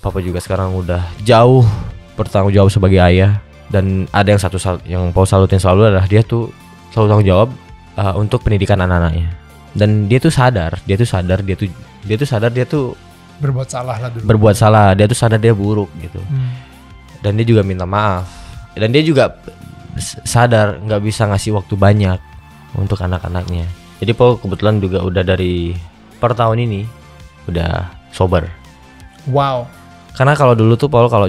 Papa juga sekarang udah jauh bertanggung jawab sebagai ayah. Dan ada yang yang Paul salutin selalu adalah dia tuh selalu tanggung jawab untuk pendidikan anak-anaknya. Dan dia tuh sadar dia tuh Berbuat salah lah dulu. berbuat salah, dia tuh sadar dia buruk gitu. Dan dia juga minta maaf. Dan dia juga sadar nggak bisa ngasih waktu banyak untuk anak-anaknya. Jadi Paul kebetulan juga udah dari per tahun ini udah sober. Wow. Karena kalau dulu tuh Paul kalau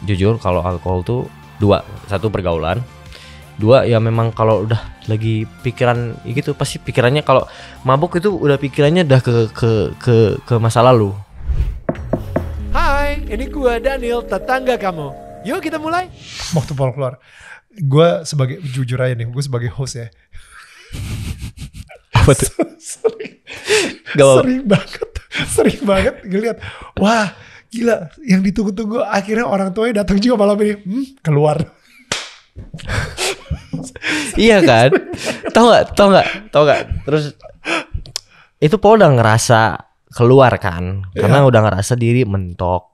jujur kalau alkohol tuh satu pergaulan, dua ya memang kalau udah lagi pikiran gitu pasti pikirannya kalau mabuk itu udah pikirannya udah ke masa lalu. Hai, ini gue Daniel, tetangga kamu. Yuk kita mulai. Waktu Paul keluar, gue sebagai jujur aja nih, gue sebagai host ya. Apa tuh? Sering banget ngeliat, wah gila, yang ditunggu-tunggu akhirnya orang tuanya datang juga malam ini. Keluar. Iya kan? Tahu nggak? Terus itu Paul udah ngerasa keluar kan? Karena udah ngerasa diri mentok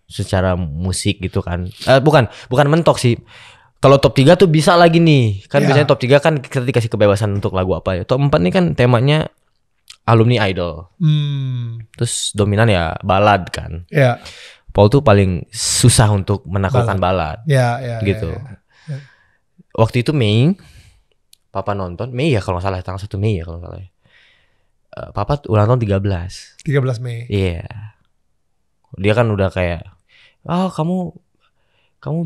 secara musik gitu kan. Bukan mentok sih. Kalau top 3 tuh bisa lagi nih. Kan biasanya top 3 kan kita dikasih kebebasan untuk lagu apa ya. Top 4 nih kan temanya alumni idol. Terus dominan ya balad kan. Paul tuh paling susah untuk menaklukkan balad. Gitu. Waktu itu Mei, Papa nonton, Mei ya kalau nggak salah, tanggal 1 Mei ya kalau nggak salah. Papa ulang tahun 13 Mei. Iya. Dia kan udah kayak, kamu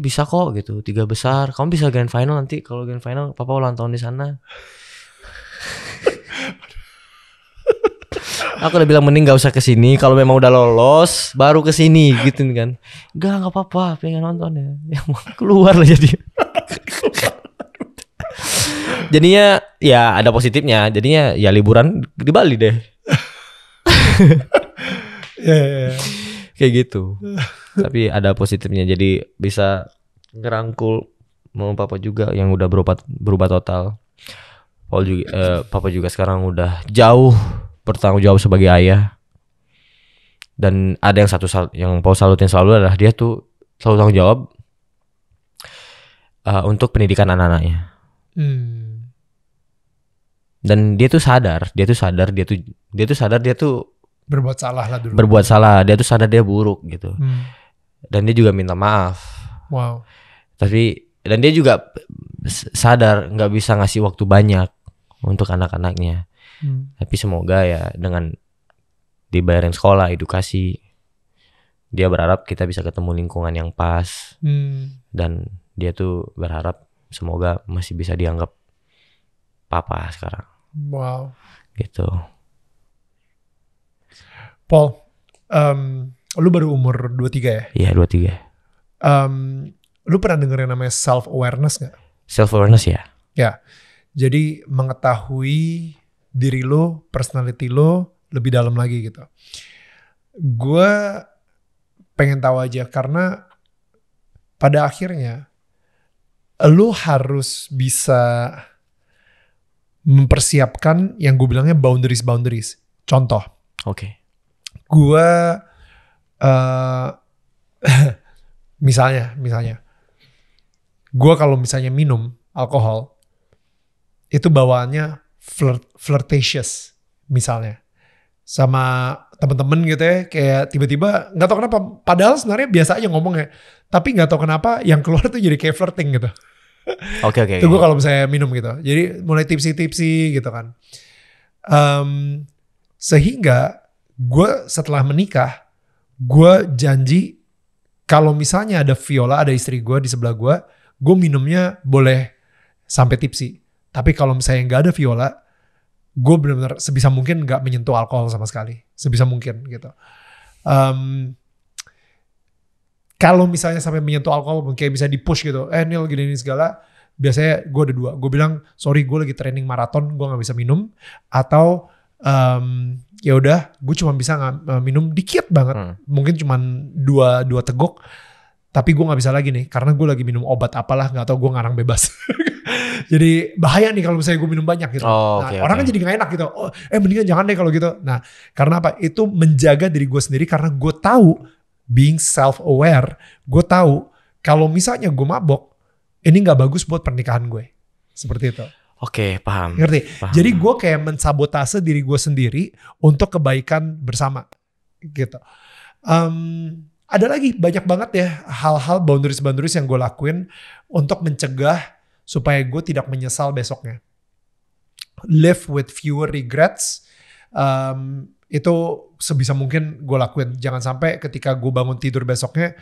bisa kok gitu, 3 besar, kamu bisa grand final nanti. Kalau grand final Papa ulang tahun di sana. Aku udah bilang mending gak usah kesini. Kalau memang udah lolos baru kesini gitu kan. Gak apa-apa, pengen nonton ya. Keluar lah jadi. Jadinya ya ada positifnya. Jadinya ya liburan di Bali deh. Kayak gitu. Tapi ada positifnya. Jadi bisa ngerangkul mau Papa juga yang udah berubah total. Papa juga sekarang udah jauh bertanggung jawab sebagai ayah. Dan ada yang Paul salutin selalu adalah dia tuh selalu tanggung jawab untuk pendidikan anak-anaknya. Dan dia tuh sadar dia tuh berbuat salah lah dulu. Berbuat salah, dia tuh sadar dia buruk gitu. Dan dia juga minta maaf. Wow. Dan dia juga sadar nggak bisa ngasih waktu banyak untuk anak-anaknya. Tapi semoga ya dengan dibayarin sekolah, edukasi, dia berharap kita bisa ketemu lingkungan yang pas. Dan dia tuh berharap semoga masih bisa dianggap papa sekarang. Wow. Gitu. Paul, lu baru umur 23 ya? Iya 23. Lu pernah denger yang namanya self-awareness gak? Self-awareness ya? Ya, jadi mengetahui diri lo, personality lo lebih dalam lagi gitu. Gue pengen tahu aja karena pada akhirnya lo harus bisa mempersiapkan yang gue bilangnya boundaries. Contoh. Oke. Gue misalnya gue kalau misalnya minum alkohol itu bawaannya flirtatious misalnya sama temen-temen gitu ya, kayak tiba-tiba nggak tahu kenapa, padahal sebenarnya biasa aja ngomongnya, tapi nggak tahu kenapa yang keluar tuh jadi kayak flirting gitu. Oke. Itu gue kalau misalnya minum gitu, jadi mulai tipsy gitu kan. Sehingga gue setelah menikah, gue janji kalau misalnya ada Viola, ada istri gue di sebelah gue minumnya boleh sampai tipsy. Tapi kalau misalnya nggak ada Viola, gue benar-benar sebisa mungkin nggak menyentuh alkohol sama sekali, sebisa mungkin gitu. Kalau misalnya sampai menyentuh alkohol, kayak bisa di-push gitu, Nil gini segala, biasanya gue ada dua. Gue bilang, sorry gue lagi training maraton, gue gak bisa minum. Atau ya udah, gue cuma bisa minum dikit banget. Mungkin cuma dua teguk. Tapi gue gak bisa lagi nih, karena gue lagi minum obat apalah, gak tau, gue ngarang bebas. Jadi bahaya nih kalau misalnya gue minum banyak gitu. Oh, Nah, oke, orang kan oke. jadi gak enak gitu. Oh, mendingan jangan deh kalau gitu. Nah, karena apa? Itu menjaga diri gue sendiri karena gue tahu being self-aware, gue tahu kalau misalnya gue mabok, ini gak bagus buat pernikahan gue. Seperti itu. Oke, paham. Ngerti? Paham. Jadi gue kayak mensabotase diri gue sendiri untuk kebaikan bersama. Gitu. Ada lagi banyak banget ya hal-hal boundaries yang gue lakuin untuk mencegah supaya gue tidak menyesal besoknya. Live with fewer regrets. Itu sebisa mungkin gue lakuin. Jangan sampai ketika gue bangun tidur besoknya,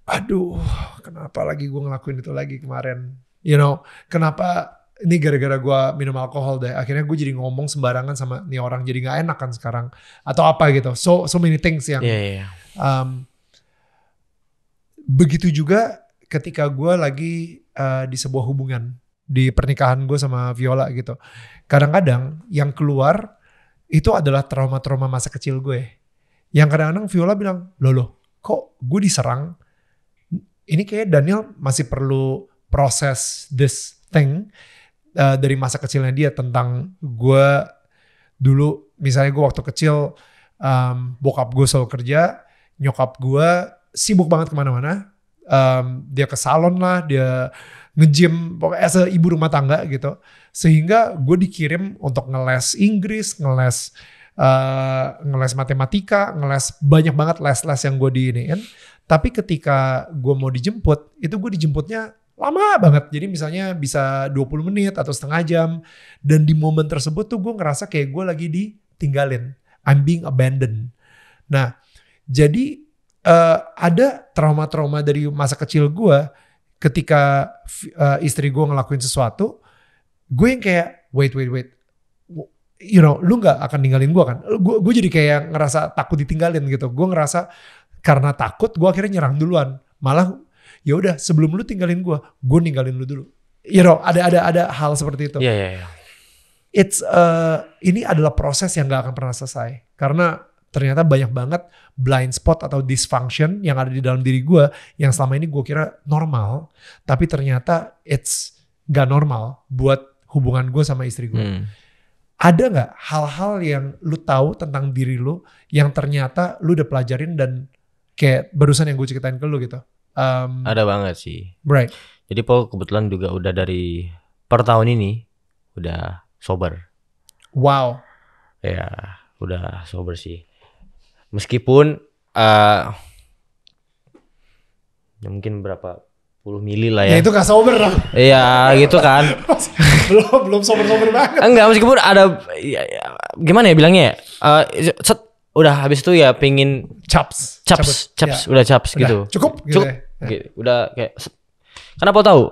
aduh kenapa lagi gue ngelakuin itu lagi kemarin. You know, kenapa ini gara-gara gue minum alkohol deh. Akhirnya gue jadi ngomong sembarangan sama nih orang, jadi gak enak kan sekarang. Atau apa gitu. So many things yang... Iya. Begitu juga ketika gue lagi di sebuah hubungan, di pernikahan gue sama Viola gitu. Kadang-kadang yang keluar itu adalah trauma-trauma masa kecil gue. Yang kadang-kadang Viola bilang, loh kok gue diserang? Ini kayak Daniel masih perlu proses this thing dari masa kecilnya dia tentang gue dulu. Misalnya gue waktu kecil bokap gue selalu kerja, nyokap gue sibuk banget kemana-mana, dia ke salon lah, dia nge-gym, pokoknya as a ibu rumah tangga gitu, sehingga gue dikirim untuk ngeles Inggris, ngeles matematika, ngeles banyak banget les-les yang gue diiniin. Tapi ketika gue mau dijemput, itu gue dijemputnya lama banget. Jadi misalnya bisa 20 menit atau setengah jam, dan di momen tersebut tuh gue ngerasa kayak gue lagi ditinggalin, I'm being abandoned. Nah, jadi ada trauma-trauma dari masa kecil gue ketika istri gue ngelakuin sesuatu, gue yang kayak wait, you know, lu nggak akan ninggalin gue kan? Gue jadi kayak ngerasa takut ditinggalin gitu. Gue ngerasa karena takut, gue akhirnya nyerang duluan. Malah ya udah sebelum lu tinggalin gue ninggalin lu dulu. You know, ada hal seperti itu. Iya. It's ini adalah proses yang nggak akan pernah selesai karena ternyata banyak banget blind spot atau dysfunction yang ada di dalam diri gue yang selama ini gue kira normal, tapi ternyata it's gak normal buat hubungan gue sama istri gue. Ada gak hal-hal yang lu tahu tentang diri lu yang ternyata lu udah pelajarin dan kayak barusan yang gue ceritain ke lu gitu? Ada banget sih. Right. Jadi Paul kebetulan juga udah dari per tahun ini udah sober. Wow. Ya udah sober sih. Meskipun ya mungkin berapa puluh mili lah ya. Ya itu gak sober dong. Iya gitu kan. belum sober banget. Enggak, meskipun ada ya, gimana ya bilangnya ya. Udah habis itu ya pingin chaps ya. Udah chaps gitu. Cukup gitu ya. Gitu. Udah kayak karena Paul tahu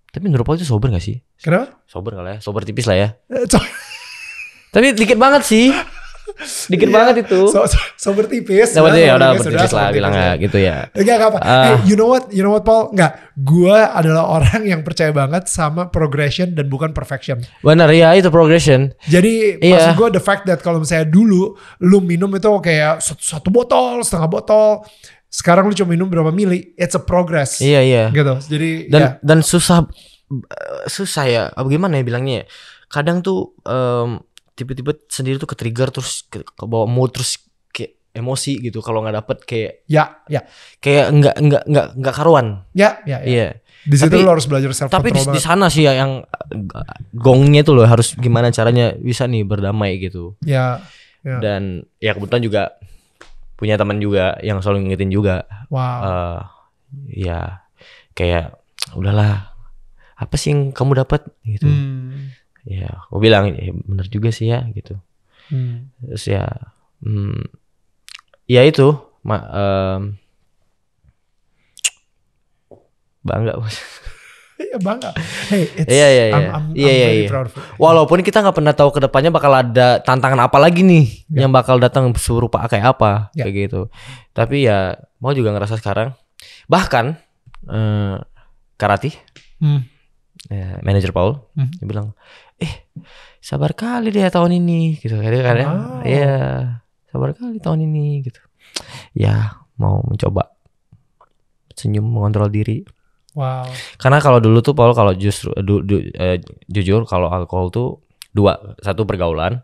tapi menurut Paul itu sober gak sih? Kenapa? Sober kali ya. Sober tipis lah ya. Tapi dikit banget sih. Dikit banget itu. Sober tipis. Nah, berarti ya udah bertipis lah bilangnya gitu ya. Enggak apa. Hey, you know what Paul? Enggak. Gua adalah orang yang percaya banget sama progression dan bukan perfection. Benar ya, itu progression. Jadi maksud gue the fact that kalau misalnya dulu lu minum itu kayak satu botol, setengah botol. Sekarang lu cuma minum berapa mili. It's a progress. Iya. Gitu. Jadi dan susah ya. Gimana ya bilangnya ya? Kadang tuh tiba-tiba sendiri tuh ke-trigger terus ke bawa mood terus kayak emosi gitu kalau nggak dapet kayak ya kayak nggak karuan. Ya. Iya. Di situ lo harus belajar self control. Tapi di sana sih ya yang gongnya tuh lo harus gimana caranya bisa nih berdamai gitu. Ya. Dan ya kebetulan juga punya teman juga yang selalu ngingetin juga. Wow. Ya kayak udahlah, apa sih yang kamu dapat gitu. Ya, aku bilang ya benar juga sih ya gitu. Terus ya, ya itu, bangga bos. Iya bangga. Hey, I'm very proud of it. Walaupun kita nggak pernah tahu kedepannya bakal ada tantangan apa lagi nih yang bakal datang serupa kayak apa kayak gitu. Tapi ya mau juga ngerasa sekarang. Bahkan Karati, manajer Paul, dia bilang, sabar kali dia tahun ini gitu kadang-kadang. Iya, sabar kali tahun ini gitu. Ya mau mencoba senyum, mengontrol diri. Wow. Karena kalau dulu tuh Paul kalau justru jujur kalau alkohol tuh satu pergaulan,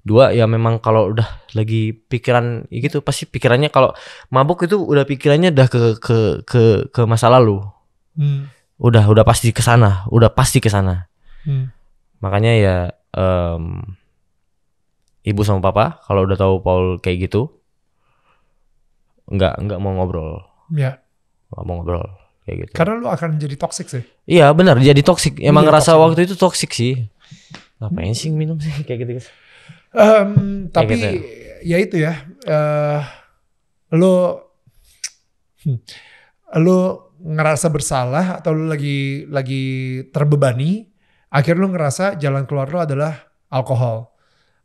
dua ya memang kalau udah lagi pikiran gitu pasti pikirannya kalau mabuk itu udah pikirannya udah ke masa lalu. Udah pasti ke sana, Makanya ya ibu sama papa kalau udah tahu Paul kayak gitu nggak mau ngobrol. Ya. Nggak mau ngobrol kayak gitu. Karena lu akan jadi toxic sih. Iya benar jadi toxic. Emang ngerasa toxic. waktu itu toxic sih. Ngapain sih minum sih kayak gitu. Tapi gitu ya itu ya. Lu ngerasa bersalah atau lu lagi terbebani, akhirnya lu ngerasa jalan keluar lu adalah alkohol.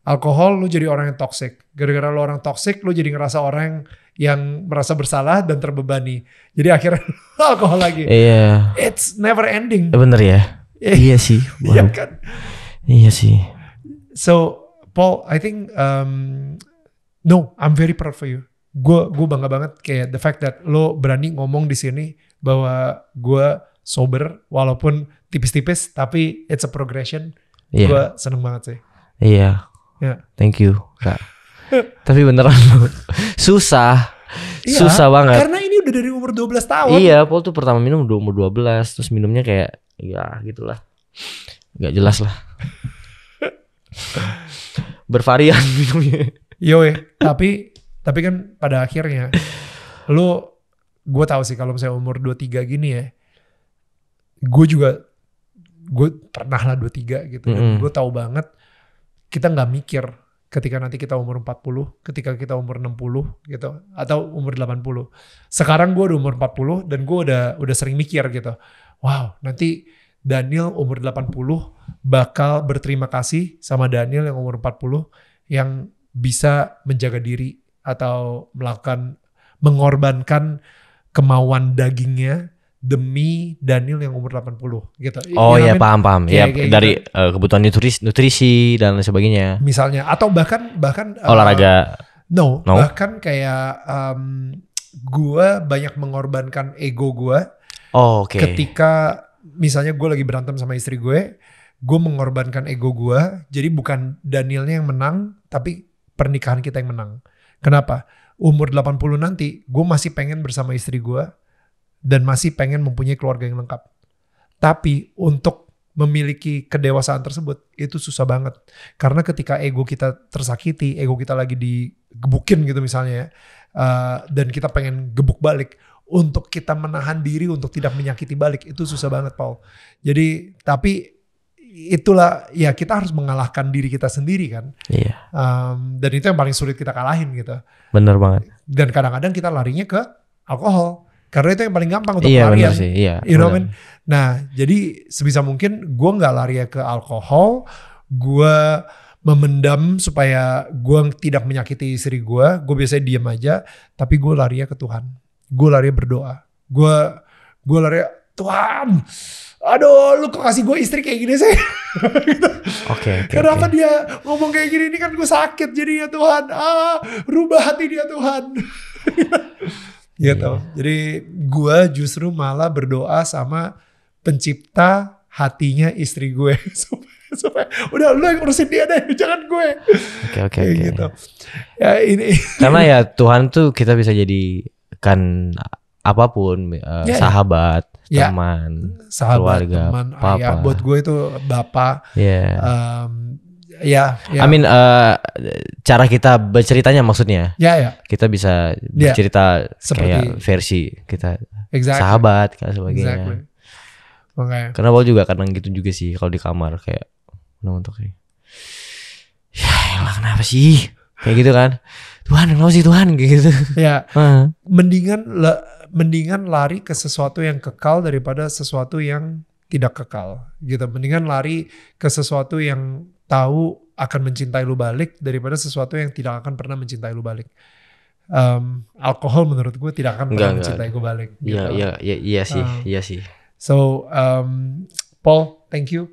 Alkohol lu jadi orang yang toxic. Gara-gara lu orang toxic, lu jadi ngerasa orang yang merasa bersalah dan terbebani. Jadi akhirnya alkohol lagi. Iya. It's never ending. Bener ya. Iya sih. Iya kan. Iya sih. So Paul, I think no, I'm very proud for you. Gue bangga banget kayak the fact that lo berani ngomong di sini bahwa gue sober walaupun tipis-tipis tapi it's a progression. Yeah. Gue seneng banget sih. Iya. Yeah. Thank you Kak. Tapi beneran susah. Iya, susah banget. Karena ini udah dari umur 12 tahun. Iya, Paul tuh pertama minum udah umur 12, terus minumnya kayak ya gitulah. Gak jelas lah. Bervarian minumnya. Tapi kan pada akhirnya gue tahu sih kalau misalnya umur 23 gini ya, gue pernah lah 23 gitu. Dan gue tahu banget kita nggak mikir ketika nanti kita umur 40, ketika kita umur 60 gitu, atau umur 80. Sekarang gue udah umur 40 dan gue udah sering mikir gitu. Wow, nanti Daniel umur 80 bakal berterima kasih sama Daniel yang umur 40 yang bisa menjaga diri atau mengorbankan kemauan dagingnya demi Daniel yang umur 80 gitu. Oh ya paham. Ya kayak dari gitu. kebutuhan nutrisi dan lain sebagainya. Misalnya atau bahkan olahraga. No, bahkan kayak gue banyak mengorbankan ego gue. Oh, oke. Ketika misalnya gue lagi berantem sama istri gue mengorbankan ego gue. Jadi bukan Danielnya yang menang, tapi pernikahan kita yang menang. Kenapa? Umur 80 nanti gue masih pengen bersama istri gue dan masih pengen mempunyai keluarga yang lengkap. Tapi untuk memiliki kedewasaan tersebut itu susah banget. Karena ketika ego kita tersakiti, ego kita lagi digebukin gitu misalnya, dan kita pengen gebuk balik, untuk kita menahan diri untuk tidak menyakiti balik itu susah banget, Paul. Jadi tapi itulah ya, kita harus mengalahkan diri kita sendiri kan. Iya. Dan itu yang paling sulit kita kalahin gitu. Bener banget. Dan kadang-kadang kita larinya ke alkohol. Karena itu yang paling gampang untuk pelarian. Iya bener sih, iya. You know what I mean? Nah, jadi sebisa mungkin gue gak lari ke alkohol. Gue memendam supaya gue tidak menyakiti istri gue. Gue biasanya diem aja. Tapi gue lari ke Tuhan. Gue lari berdoa. Gue lari, Tuhan, aduh lu kok kasih gue istri kayak gini sih? Gitu. Oke. Kenapa dia ngomong kayak gini? Ini kan gue sakit jadinya Tuhan. Rubah hati dia Tuhan. Gitu. Jadi gue justru malah berdoa sama pencipta hatinya istri gue supaya udah lu yang urusin dia deh, jangan gue. Oke. Gitu. Ya ini. Karena ya Tuhan tuh kita bisa jadikan apapun, sahabat, teman, keluarga, teman, papa. ayah. Buat gue itu bapak. Yeah. I mean, cara kita berceritanya maksudnya. Ya. Kita bisa bercerita seperti kayak versi kita, exactly. sahabat dan sebagainya. Exactly. Okay. Karena Paul juga kadang gitu juga sih kalau di kamar kayak untuk kayak, ya elah kenapa sih? Kayak gitu kan. Tuhan kenapa sih Tuhan kayak gitu. Ya. Mendingan lari ke sesuatu yang kekal daripada sesuatu yang tidak kekal gitu. Mendingan lari ke sesuatu yang tahu akan mencintai lu balik daripada sesuatu yang tidak akan pernah mencintai lu balik. Alkohol menurut gue tidak akan pernah mencintai gue balik. Iya sih. So Paul, thank you.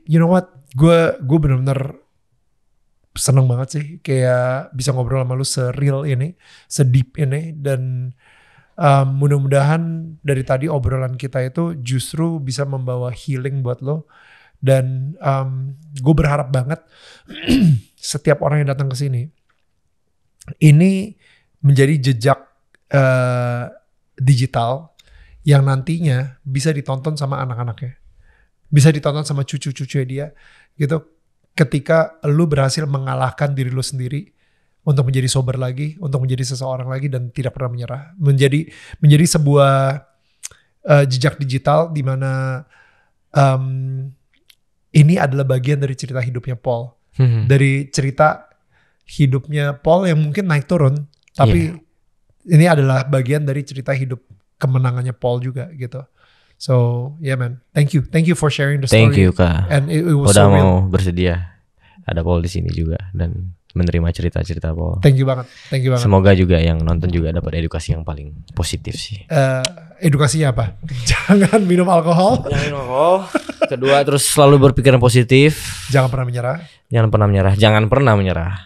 You know what? Gue benar-benar seneng banget sih kayak bisa ngobrol sama lu se-real ini, se-deep ini, dan Mudah-mudahan dari tadi obrolan kita itu justru bisa membawa healing buat lo. Dan gue berharap banget setiap orang yang datang ke sini ini menjadi jejak digital yang nantinya bisa ditonton sama anak-anaknya, bisa ditonton sama cucu-cucunya dia gitu. Ketika lu berhasil mengalahkan diri lu sendiri untuk menjadi sober lagi, untuk menjadi seseorang lagi dan tidak pernah menyerah, menjadi sebuah jejak digital di mana ini adalah bagian dari cerita hidupnya Paul, dari cerita hidupnya Paul yang mungkin naik turun, tapi ini adalah bagian dari cerita hidup kemenangannya Paul juga gitu. So yeah man, thank you for sharing the story. Thank you Kak, and it was udah so real. mau bersedia ada Paul di sini juga dan menerima cerita-cerita Paul. Thank you banget. Semoga juga yang nonton juga dapat edukasi yang paling positif sih. Edukasinya apa? Jangan minum alkohol. Jangan minum alkohol. Kedua, terus selalu berpikiran positif. Jangan pernah menyerah. Jangan pernah menyerah.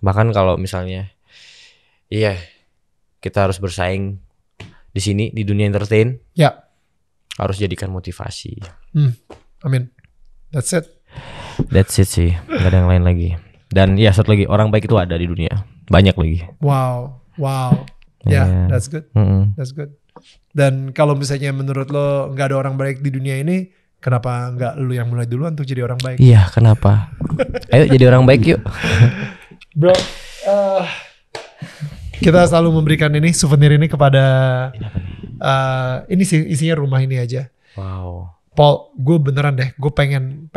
Bahkan kalau misalnya, kita harus bersaing di sini di dunia entertain. Ya. Harus jadikan motivasi. Amin. That's it sih. Gak ada yang lain lagi. Dan ya satu lagi, orang baik itu ada di dunia. Banyak lagi. Wow. Yeah, that's good. That's good. Dan kalau misalnya menurut lo gak ada orang baik di dunia ini, kenapa gak lo yang mulai duluan untuk jadi orang baik? Iya, kenapa? Ayo jadi orang baik yuk. Bro, kita selalu memberikan ini souvenir ini kepada ini sih isinya rumah ini aja. Wow. Paul, gue beneran deh, gue pengen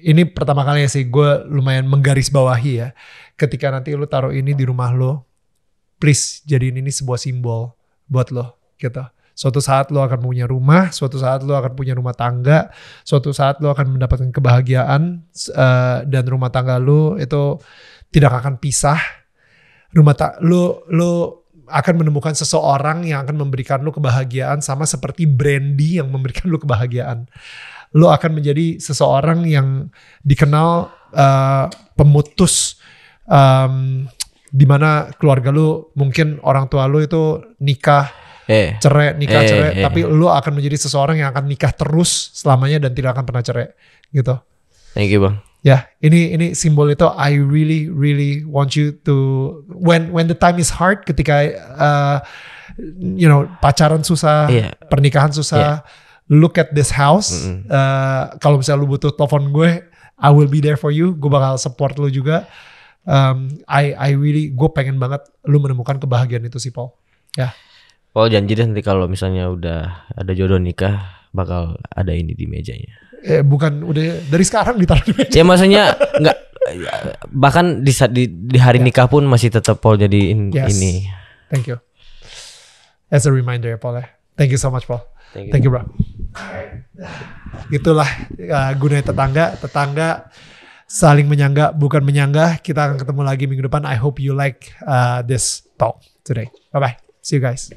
ini pertama kalinya sih gue lumayan menggarisbawahi ya. Ketika nanti lo taruh ini di rumah lo, please jadiin ini sebuah simbol buat lo gitu. Suatu saat lo akan punya rumah, suatu saat lo akan punya rumah tangga, suatu saat lo akan mendapatkan kebahagiaan dan rumah tangga lo itu tidak akan pisah. Lo akan menemukan seseorang yang akan memberikan lo kebahagiaan sama seperti Brandy yang memberikan lo kebahagiaan. Lo akan menjadi seseorang yang dikenal pemutus, di mana keluarga lo mungkin orang tua lo itu nikah cerai, tapi lo akan menjadi seseorang yang akan nikah terus selamanya dan tidak akan pernah cerai gitu. Thank you bang. Ya, ini simbol itu. I really want you to when the time is hard, ketika pacaran susah, pernikahan susah, look at this house. Kalau misalnya lu butuh telepon gue, I will be there for you. Gue bakal support lu juga. Gue pengen banget lu menemukan kebahagiaan itu sih Paul. Ya. Paul janji deh nanti kalau misalnya udah ada jodoh nikah bakal ada ini di mejanya. Bukan udah dari sekarang ditaruh di meja. Ya maksudnya nggak, bahkan di hari nikah pun masih tetap Paul jadi ini. Thank you. As a reminder ya Paul ya. Thank you so much Paul. Thank you bro. Itulah gunanya tetangga saling menyangga bukan menyanggah. Kita akan ketemu lagi minggu depan. I hope you like this talk today. Bye bye. See you guys.